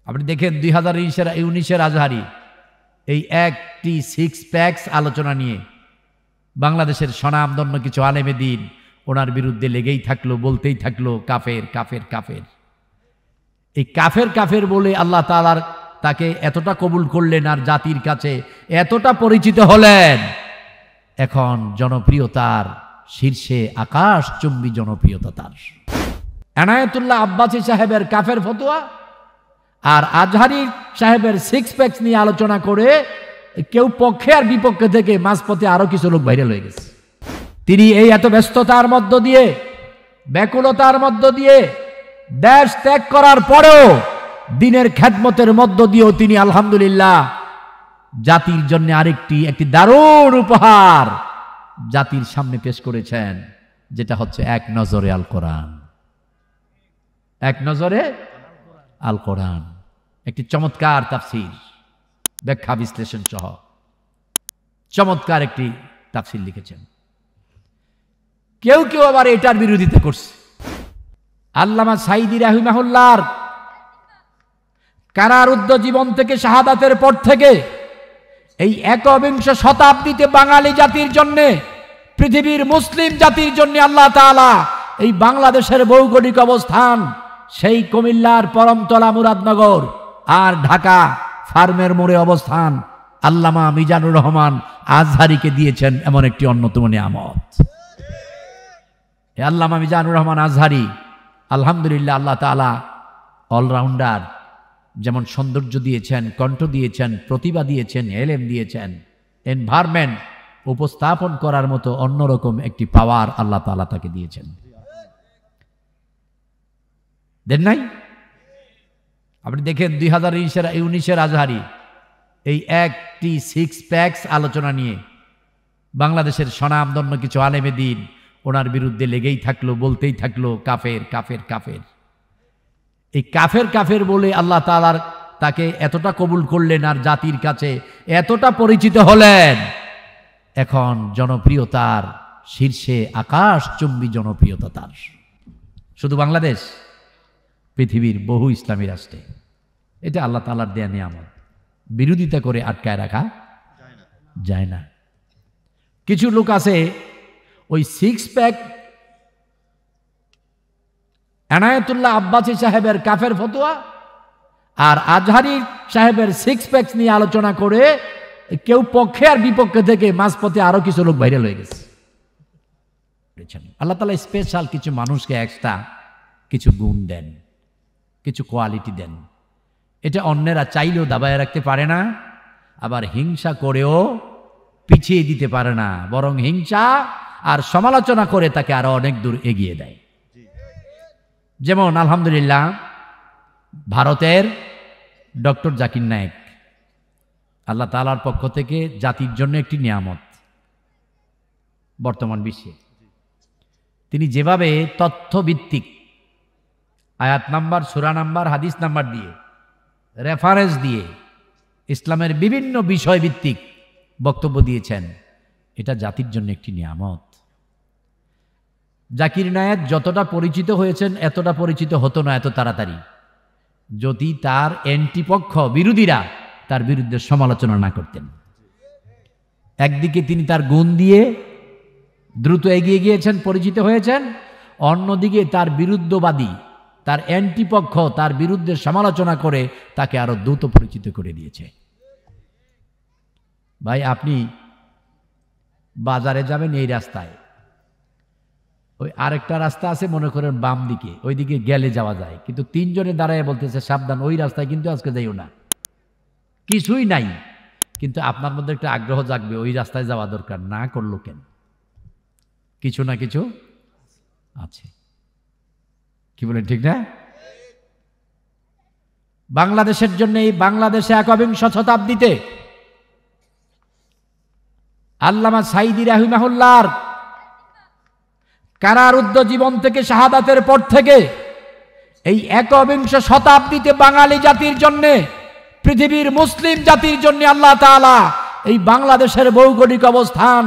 আপনি দেখেন 2019-এর আজহারি এই একটি 6 প্যাকস আলোচনা নিয়ে বাংলাদেশের স্বনামধন্য কিছু আলেমে দিন ওনার বিরুদ্ধে লেগেই থাকলো, বলতেই থাকলো কাফের কাফের কাফের। এই কাফের কাফের বলে আল্লাহ তাআলার তাকে এতটা কবুল করলেন আর জাতির কাছে এতটা পরিচিত হলেন, এখন জনপ্রিয়তার শীর্ষে আকাশচুম্বী জনপ্রিয়তা তার। এনায়েতুল্লাহ আব্বাসী সাহেবের কাফের ফতোয়া আর আজহারি সাহেবের 6 প্যাকস নিয়ে আলোচনা করে কেউ পক্ষে আর বিপক্ষে থেকে মাঝপথে আরো কিছু লোক ভাইরাল হয়ে গেছে। তিনি এই এত ব্যস্ততার মধ্য দিয়ে, ব্যাকুলতার মধ্য দিয়ে, দেশ ত্যাগ করার পরেও দিনের খেদমতের মধ্য দিয়েও তিনি আলহামদুলিল্লাহ জাতির জন্য একটি দারুণ উপহার জাতির সামনে পেশ করেছেন, যেটা হচ্ছে এক নজরে আল কোরআন। এক নজরে আল কোরআন একটি চমৎকার তাফসীর, ব্যাখ্যা বিশ্লেষণ সহ চমৎকার একটি তাফসীর লিখেছেন। কেউ কেউ আবার এটার বিরোধিতা করছে। আল্লামা সাঈদী রাহিমাহুল্লাহর কারারুদ্ধ জীবন থেকে শাহাদাতের পর থেকে এই একবিংশ শতাব্দীতে বাঙালি জাতির জন্য, পৃথিবীর মুসলিম জাতির জন্য আল্লাহ তাআলা এই বাংলাদেশের ভৌগোলিক অবস্থান সেই কুমিল্লার পরমতলা মুরাদনগর আর ঢাকা ফার্মের মোড়ে অবস্থান আল্লামা মিজানুর রহমান আজহারিকে দিয়েছেন এমন একটি অন্যতম নিয়ামত। আল্লামা মিজানুর রহমান আজহারি আলহামদুলিল্লাহ আল্লাহ তাআলা অলরাউন্ডার, যেমন সৌন্দর্য দিয়েছেন, কণ্ঠ দিয়েছেন, প্রতিভা দিয়েছেন, এলেম দিয়েছেন, এনভায়রনমেন্ট উপস্থাপন করার মতো অন্যরকম একটি পাওয়ার আল্লাহ তাআলা তাকে দিয়েছেন। দেন নাই? আপনি দেখেন 2019-এর আজহারি এই একটি 6 প্যাকস আলোচনা নিয়ে বাংলাদেশের স্বনামধন্য কিছু আলেমে দিন ওনার বিরুদ্ধে লেগেই থাকলো, বলতেই থাকলো কাফের কাফের কাফের। এই কাফের কাফের বলে আল্লাহ তাআলার তাকে এতটা কবুল করলেন আর জাতির কাছে এতটা পরিচিত হলেন, এখন জনপ্রিয়তার শীর্ষে আকাশচুম্বী জনপ্রিয়তা তার। শুধু বাংলাদেশ, পৃথিবীর বহু ইসলামী রাষ্ট্রে এটা আল্লাহ তাআলার দেয়া নিয়ামত, বিরোধিতা করে আটকায় রাখা যায় না। কিছু লোক আছে ওই 6 প্যাক এনায়েতুল্লাহ আব্বাসী সাহেবের কাফের ফতোয়া আর আজহারি সাহেবের 6 প্যাকস নিয়ে আলোচনা করে কেউ পক্ষে আর বিপক্ষে থেকে মাঝপথে আরো কিছু লোক ভাইরাল হয়ে গেছে। আল্লাহ তাআলা স্পেশাল কিছু মানুষকে এক্সট্রা কিছু গুণ দেন, কিছু কোয়ালিটি দেন। এটা অন্যেরা চাইলেও দাবায় রাখতে পারে না, আবার হিংসা করেও পিছিয়ে দিতে পারে না, বরং হিংসা আর সমালোচনা করে তাকে আরো অনেক দূর এগিয়ে দেয়। যেমন আলহামদুলিল্লাহ ভারতের ডক্টর জাকির নায়েক আল্লাহ তাআলার পক্ষ থেকে জাতির জন্য একটি নিয়ামত বর্তমান বিশ্বে। তিনি যেভাবে তথ্যভিত্তিক আয়াত নাম্বার, সূরা নাম্বার, হাদিস নাম্বার দিয়ে, রেফারেন্স দিয়ে ইসলামের বিভিন্ন বিষয় ভিত্তিক বক্তব্য দিয়েছেন, এটা জাতির জন্য একটি নিয়ামত। জাকির নায়েক যতটা পরিচিত হয়েছেন এতটা পরিচিত হতো না এত তাড়াতাড়ি যদি তার এন্টিপক্ষ বিরোধীরা তার বিরুদ্ধে সমালোচনা না করতেন। একদিকে তিনি তার গুণ দিয়ে দ্রুত এগিয়ে গিয়েছেন, পরিচিত হয়েছেন, অন্যদিকে তার বিরুদ্ধবাদী, তার এন্টিপক্ষ তার বিরুদ্ধে সমালোচনা করে তাকে আরো দ্রুত পরিচিত করে দিয়েছে। ভাই আপনি বাজারে যাবেন এই রাস্তায়, ওই আরেকটা রাস্তা আছে মনে করেন বাম দিকে, ওই দিকে গেলে যাওয়া যায়, কিন্তু 3 জনে দাঁড়ায় বলতেছে সাবধান ওই রাস্তায় কিন্তু আজকে যাইও না। কিছুই নাই, কিন্তু আপনার মধ্যে একটা আগ্রহ জাগবে ওই রাস্তায় যাওয়া দরকার, না করলো কেন? কিছু না কিছু আছে। কি বলেন, ঠিক না? বাংলাদেশের জন্য, এই বাংলাদেশে একবিংশ শতাব্দীতে আল্লামা সাঈদী রাহিমাহুল্লাহর কারারুদ্ধ জীবন থেকে শাহাদাতের পর থেকে এই একবিংশ শতাব্দীতে বাঙালি জাতির জন্য, পৃথিবীর মুসলিম জাতির জন্য আল্লাহ তাআলা এই বাংলাদেশের ভৌগোলিক অবস্থান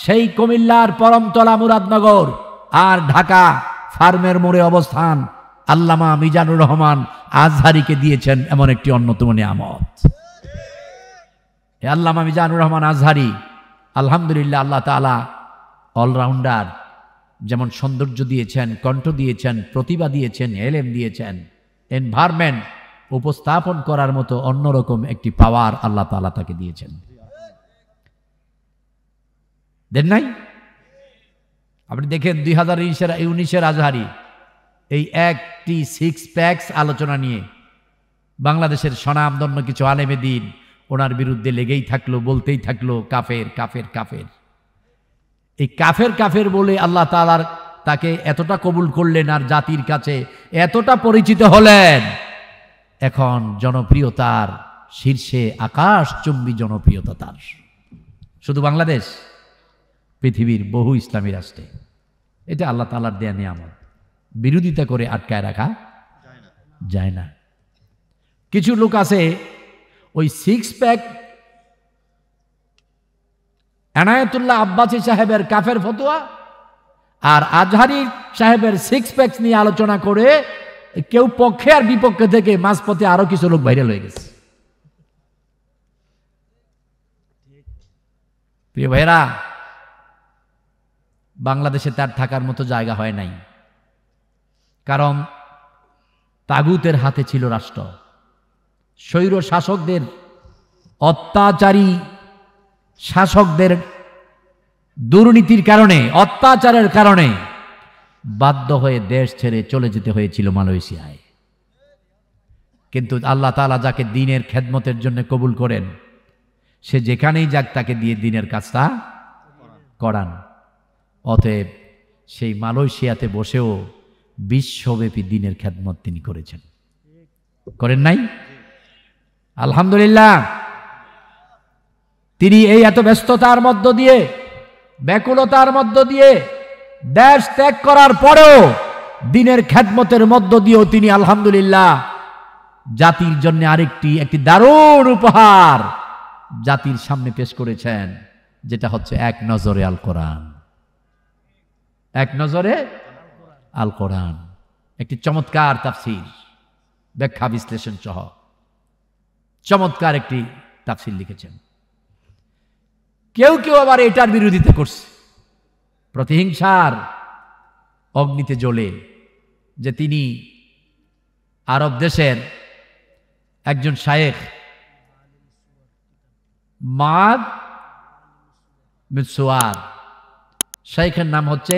সেই কুমিল্লার পরমতলা মুরাদনগর আর ঢাকা ফার্মের মোড়ে অবস্থান আল্লামা মিজানুর রহমান আজহারিকে দিয়েছেন এমন একটি অন্যতম নিয়ামত। আল্লামা মিজানুর রহমান আজহারি, আলহামদুলিল্লাহ, আল্লাহ তাআলা অলরাউন্ডার, যেমন সৌন্দর্য দিয়েছেন, কণ্ঠ দিয়েছেন, প্রতিভা দিয়েছেন, এলেম দিয়েছেন, এনভায়রনমেন্ট উপস্থাপন করার মতো অন্যরকম একটি পাওয়ার আল্লাহ তাআলা তাকে দিয়েছেন। দেন নাই? আপনি দেখেন 2019-এর আজহারি এই একটি 6 প্যাকস আলোচনা নিয়ে বাংলাদেশের স্বনামধন্য কিছু আলেমে দ্বীন ওনার বিরুদ্ধে লেগেই থাকলো, বলতেই থাকলো কাফের কাফের কাফের। এই কাফের কাফের বলে আল্লাহ তাআলা তাকে এতটা কবুল করলেন আর জাতির কাছে এতটা পরিচিত হলেন, এখন জনপ্রিয়তার শীর্ষে, আকাশচুম্বী জনপ্রিয়তা তার। শুধু বাংলাদেশ, পৃথিবীর বহু ইসলামী রাষ্ট্রে এটা আল্লাহ তাআলার দেয়া নিয়ামত, বিরোধিতা করে আটকায় রাখা যায় না। কিছু লোক আছে ওই 6 প্যাক এনায়েতুল্লাহ আব্বাসী সাহেবের কাফের ফতোয়া আর আজহারি সাহেবের 6 প্যাকস নিয়ে আলোচনা করে কেউ পক্ষে আর বিপক্ষে থেকে মাঝপথে আরো কিছু লোক ভাইরাল হয়ে গেছে। প্রিয় ভাইরা, বাংলাদেশে তার থাকার মতো জায়গা হয় নাই, কারণ তাগুতের হাতে ছিল রাষ্ট্র। স্বৈর শাসকদের, অত্যাচারী শাসকদের দুর্নীতির কারণে, অত্যাচারের কারণে বাধ্য হয়ে দেশ ছেড়ে চলে যেতে হয়েছিল মালয়েশিয়ায়। কিন্তু আল্লাহ তাআলা যাকে দ্বীনের খেদমতের জন্য কবুল করেন, সে যেখানেই যাক তাকে দিয়ে দ্বীনের কাজটা করান। অতএব সেই মালয়েশিয়াতে বসেও বিশ্বব্যাপী দ্বীনের খেদমত তিনি করেছেন, করেন নাই? আলহামদুলিল্লাহ। তিনি এই এত ব্যস্ততার মধ্য দিয়ে, ব্যাকুলতার মধ্য দিয়ে, দেশ ত্যাগ করার পরেও দ্বীনের খেদমতের মধ্য দিয়েও তিনি আলহামদুলিল্লাহ জাতির জন্য একটি দারুণ উপহার জাতির সামনে পেশ করেছেন, যেটা হচ্ছে এক নজরে আল কোরআন। এক নজরে আল কোরআন, একটি চমৎকার তাফসীর, ব্যাখ্যা বিশ্লেষণ সহ চমৎকার একটি তাফসীর লিখেছেন। কেউ কেউ আবার এটার বিরোধিতা করছে, প্রতিহিংসার অগ্নিতে জ্বলে, যে তিনি আরব দেশের একজন শায়েখ মাদ মিতসুয়াদ, শাইখের নাম হচ্ছে,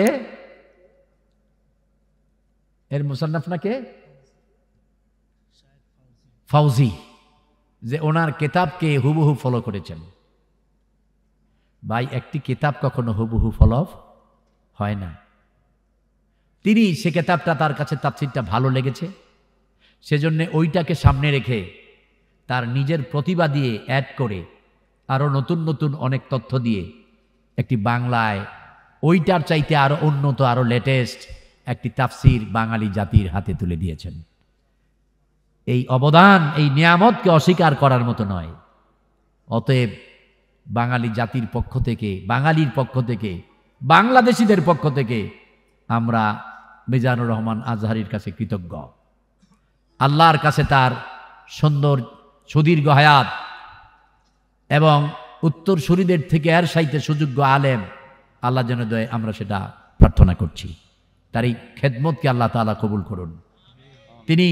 এর মুসান্নাফ নাকি ফাউজি, যে ওনার কিতাবকে হুবহু ফলো করেছেন। ভাই, একটি কিতাব কখনো হুবহু ফলো হয় না। তিনি সে কিতাবটা, তার কাছে তাফসীরটা ভালো লেগেছে, সেজন্য ওইটাকে সামনে রেখে তার নিজের প্রতিভা দিয়ে অ্যাড করে আরো নতুন নতুন অনেক তথ্য দিয়ে একটি বাংলায় ওইটার চাইতে আরো উন্নত, আরো লেটেস্ট একটি তাফসীর বাঙালি জাতির হাতে তুলে দিয়েছেন। এই অবদান, এই নিয়ামতকে অস্বীকার করার মতো নয়। অতএব বাঙালি জাতির পক্ষ থেকে, বাঙালির পক্ষ থেকে, বাংলাদেশিদের পক্ষ থেকে আমরা মিজানুর রহমান আজহারির কাছে কৃতজ্ঞ। আল্লাহর কাছে তার সুন্দর সুদীর্ঘ হায়াত এবং উত্তরসূরিদের থেকে এর সাইতে সুযোগ্য আলেম আল্লাহ যেন দেয়, আমরা সেটা প্রার্থনা করছি। তার এই খেদমতকে আল্লাহ তাআলা কবুল করুন। তিনি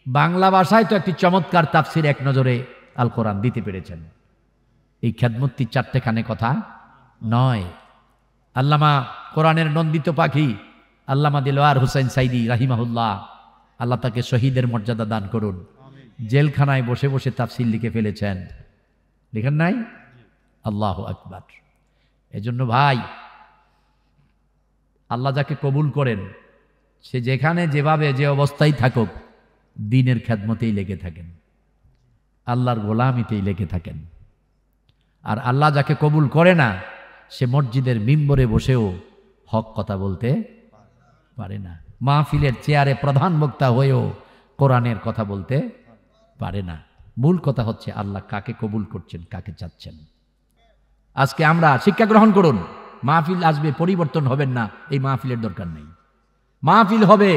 বাংলা ভাষায় তো একটি চমৎকার তাফসীর এক নজরে আল কোরআন দিতে পেরেছেন। এই খেদমতটি চারটেখানে কথা নয়। আল্লামা কোরআনের নন্দিত পাখি আল্লামা দিলওয়ার হুসাইন সাইদি রাহিমাহুল্লাহ, আল্লাহ তাকে শহীদের মর্যাদা দান করুন, জেলখানায় বসে বসে তাফসীর লিখে ফেলেছেন। লিখেন নাই? আল্লাহু আকবার। এজন্য ভাই, আল্লাহ যাকে কবুল করেন, সে যেখানে যেভাবে যে অবস্থায় থাকুক, দ্বীনের খেদমতেই লেগে থাকেন, আল্লাহর গোলামিতেই লেগে থাকেন। আর আল্লাহ যাকে কবুল করে না, সে মসজিদের মিম্বরে বসেও হক কথা বলতে পারে না, মাহফিলের চেয়ারে প্রধান বক্তা হয়েও কোরআনের কথা বলতে পারে না। মূল কথা হচ্ছে আল্লাহ কাকে কবুল করছেন, কাকে চাচ্ছেন। আজকে আমরা শিক্ষা গ্রহণ করুন। মাহফিল আসবে, পরিবর্তন হবেন না, এই মাহফিলের দরকার নেই। মাহফিল হবে,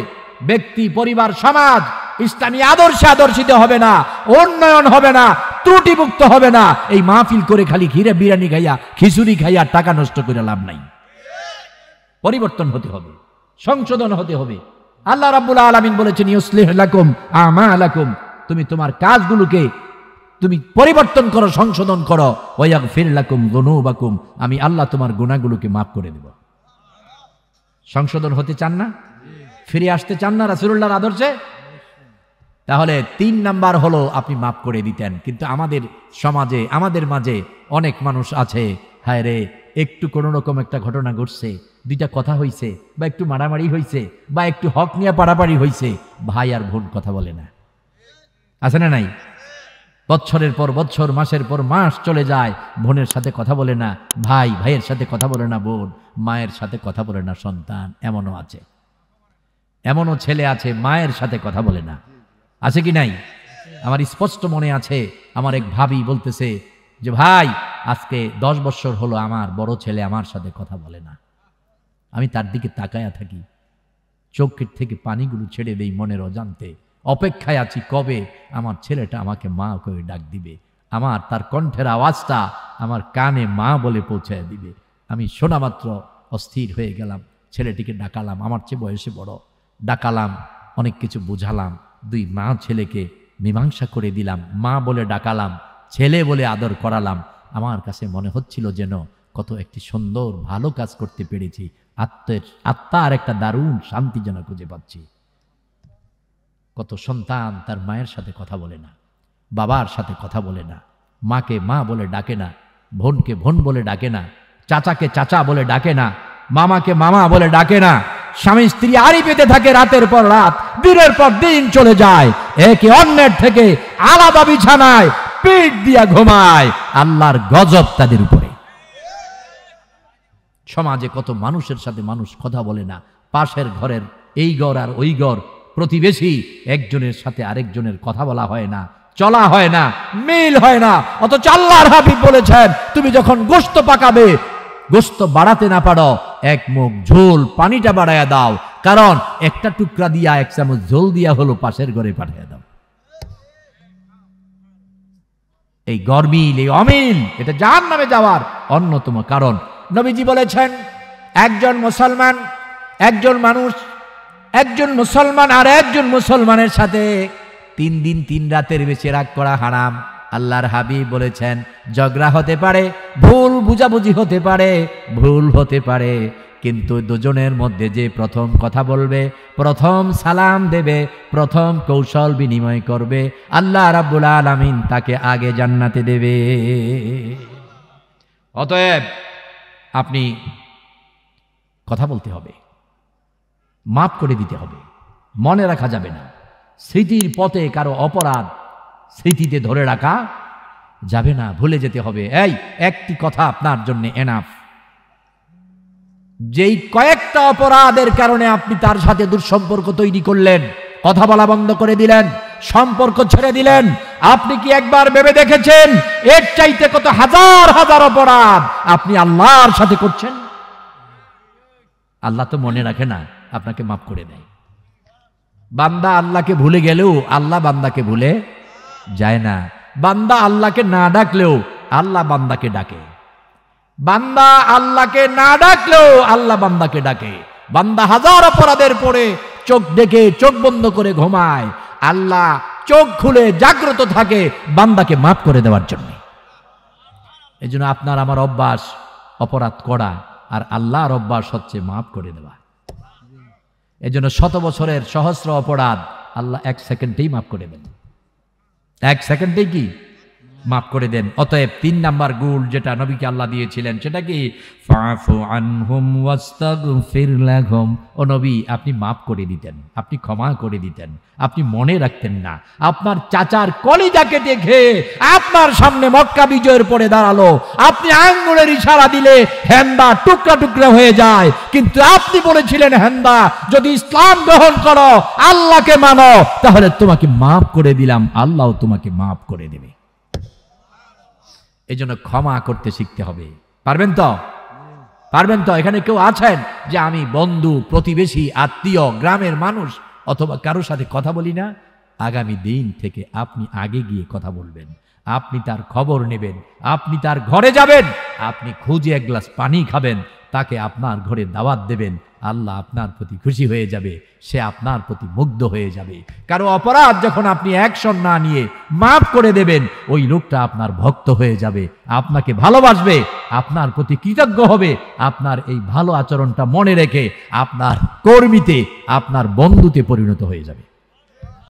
ব্যক্তি, পরিবার, সমাজ ইসলামী আদর্শে আদর্শিত হবে না, উন্নয়ন হবে না, ত্রুটিমুক্ত হবে না। এই মাহফিল করে খালি ঘিরে বিরিয়ানি খাইয়া, খিচুড়ি খাইয়া টাকা নষ্ট করে লাভ নাই। পরিবর্তন হতে হবে, সংশোধন হতে হবে। আল্লাহ রাব্বুল আলামিন বলেছেন, ইউসলিহ লাকুম আমালাকুম, তুমি তোমার কাজগুলোকে তুমি পরিবর্তন করো, সংশোধন করো। ওয়াগফির লাকুম যুনুবাকুম, আমি আল্লাহ তোমার গুনাহগুলোকে মাফ করে দেব। সংশোধন হতে চান না? ফিরে আসতে চান না রাসূলুল্লাহর আদর্শে? তাহলে 3 নাম্বার হলো আপনি মাফ করে দিতেন। কিন্তু আমাদের সমাজে, আমাদের মাঝে অনেক মানুষ আছে, হায় রে, একটু কোনো রকম একটা ঘটনা ঘটছে, 2টা কথা হইছে, বা একটু মারামারি হইছে, বা একটু হক নিয়ে পাড়াপাড়ি হইছে, ভাই আর বোন কথা বলে না। আছে না নাই? বছরের পর বছর, মাসের পর মাস চলে যায়, বোনের সাথে কথা বলে না ভাই, ভাইয়ের সাথে কথা বলে না বোন, মায়ের সাথে কথা বলে না সন্তান। এমনও আছে, এমনও ছেলে আছে মায়ের সাথে কথা বলে না। আছে কি নাই? আমার স্পষ্ট মনে আছে, আমার এক ভাবি বলতেছে যে ভাই, আজকে 10 বছর হলো আমার বড় ছেলে আমার সাথে কথা বলে না। আমি তার দিকে তাকায়া থাকি, চোখের থেকে পানিগুলো ছেড়ে দেই মনের অজান্তে। অপেক্ষায় আছি কবে আমার ছেলেটা আমাকে মা করে ডাক দিবে, আমার তার কণ্ঠের আওয়াজটা আমার কানে মা বলে পৌঁছায় দিবে। আমি শোনা মাত্র অস্থির হয়ে গেলাম, ছেলেটিকে ডাকালাম, আমার চেয়ে বয়সে বড়, ডাকালাম, অনেক কিছু বুঝালাম, 2 মা ছেলেকে মীমাংসা করে দিলাম, মা বলে ডাকালাম, ছেলে বলে আদর করালাম। আমার কাছে মনে হচ্ছিল যেন কত একটি সুন্দর ভালো কাজ করতে পেরেছি, আত্মার একটা দারুণ শান্তি যেন খুঁজে পাচ্ছি। কত সন্তান তার মায়ের সাথে কথা বলে না, বাবার সাথে কথা বলে না, মাকে মা বলে ডাকে না, বোনকে বোন বলে ডাকে না, চাচাকে চাচা বলে ডাকে না, মামাকে মামা বলে ডাকে না। স্বামী স্ত্রী আড়ি পেতে থাকে, রাতের পর রাত, দিনের পর দিন চলে যায়, একে অন্যের থেকে আলাদা বিছানায় পিঠ দিয়া ঘুমায়। আল্লাহর গজব তাদের উপরে। সমাজে কত মানুষের সাথে মানুষ কথা বলে না, পাশের ঘরের এই ঘর আর ওই ঘর, প্রতিবেশী, একজনের সাথে আরেকজনের কথা বলা হয় না, চলা হয় না, মিল হয় না। অথচ আল্লাহর হাবিব বলেছেন, তুমি যখন গোশত পাকাবে, গোশত বাড়াতে না পারো, 1 মুখ ঝোল পানিটা বাড়ায়া দাও, কারণ একটা টুকরা দিয়া 1 চামচ ঝোল দিয়া হলো পাশের ঘরে পাঠিয়ে দাও। এই গরমিল, এই অমিল, এটা জাহান্নামে যাওয়ার অন্যতম কারণ। নবীজি বলেছেন, একজন মুসলমান, একজন মানুষ, একজন মুসলমান আর একজন মুসলমানের সাথে 3 দিন 3 রাতের বেশি রাগ করা হারাম। আল্লাহর হাবিব বলেছেন, ঝগড়া হতে পারে, ভুল বুঝাবুঝি হতে পারে, ভুল হতে পারে, কিন্তু দুজনের মধ্যে যে প্রথম কথা বলবে, প্রথম সালাম দেবে, প্রথম কৌশল বিনিময় করবে, আল্লাহ রাব্বুল আলামিন তাকে আগে জান্নাতে দেবে। অতএব আপনি কথা বলতে হবে, মাফ করে দিতে হবে, মনে রাখা যাবে না। স্মৃতির পথে কারো অপরাধ স্মৃতিতে ধরে রাখা যাবে না, ভুলে যেতে হবে। এই একটি কথা আপনার জন্য এনাফ। যেই কয়েকটা অপরাধের কারণে আপনি তার সাথে দুঃসম্পর্ক তৈরি করলেন, কথা বলা বন্ধ করে দিলেন, সম্পর্ক ছেড়ে দিলেন, আপনি কি একবার ভেবে দেখেছেন এর চাইতে কত হাজার হাজার অপরাধ আপনি আল্লাহর সাথে করছেন? আল্লাহ তো মনে রাখে না, আপনাকে মাফ করে দেয়। বান্দা আল্লাহকে ভুলে গেলেও আল্লাহ বান্দাকে ভুলে যায় না। বান্দা আল্লাহকে না ডাকলেও আল্লাহ বান্দাকে ডাকে। বান্দা আল্লাহকে না ডাকলেও আল্লাহ বান্দাকে ডাকে। বান্দা হাজার অপরাধের পরে চোখ ডেকে চোখ বন্ধ করে ঘুমায়, আল্লাহ চোখ খুলে জাগ্রত থাকে বান্দাকে মাফ করে দেওয়ার জন্য। এই জন্য আপনার আমার অভ্যাস অপরাধ করা, আর আল্লাহর অভ্যাস হচ্ছে মাফ করে দেওয়া। এই জন্য 100 বছরের সহস্র অপরাধ আল্লাহ 1 সেকেন্ডেই মাফ করে দেন, 1 সেকেন্ডেই কি মাফ করে দেন। অতএব 3 নাম্বার গুণ যেটা নবীকে আল্লাহ দিয়েছিলেন সেটা কি? ফাফু আনহুম ওয়াস্তাগফির লাহুম। ও নবী, আপনি মাফ করে দিতেন, আপনি ক্ষমা করে দিতেন, আপনি মনে রাখতেন না। আপনার চাচার কলিজাকে দেখে আপনার সামনে মক্কা বিজয়ের পরে দাঁড়ালো, আপনি আঙ্গুলের ইশারা দিলে হেন্দা টুকরা টুকরা হয়ে যায়, কিন্তু আপনি বলেছিলেন, হেন্দা যদি ইসলাম গ্রহণ করো, আল্লাহকে মানো, তাহলে তোমাকে মাফ করে দিলাম, আল্লাহ তোমাকে মাফ করে দেবে। এই জন্য ক্ষমা করতে শিখতে হবে। পারবেন তো? পারবেন তো? এখানে কেউ আছেন যে আমি বন্ধু, প্রতিবেশী, আত্মীয়, গ্রামের মানুষ অথবা কারোর সাথে কথা বলি না? আগামী দিন থেকে আপনি আগে গিয়ে কথা বলবেন, আপনি তার খবর নেবেন, আপনি তার ঘরে যাবেন, আপনি খুঁজে এক গ্লাস পানি খাবেন, তাকে আপনার ঘরে দাওয়াত দেবেন। আল্লাহ আপনার প্রতি খুশি হয়ে যাবে, সে আপনার প্রতি মুগ্ধ হয়ে যাবে। কারো অপরাধ যখন আপনি অ্যাকশন না নিয়ে মাফ করে দেবেন, ওই লোকটা আপনার ভক্ত হয়ে যাবে, আপনাকে ভালোবাসবে, আপনার প্রতি কৃতজ্ঞ হবে। আপনার এই ভালো আচরণটা মনে রেখে আপনার কর্মীতে, আপনার বন্ধুতে পরিণত হয়ে যাবে।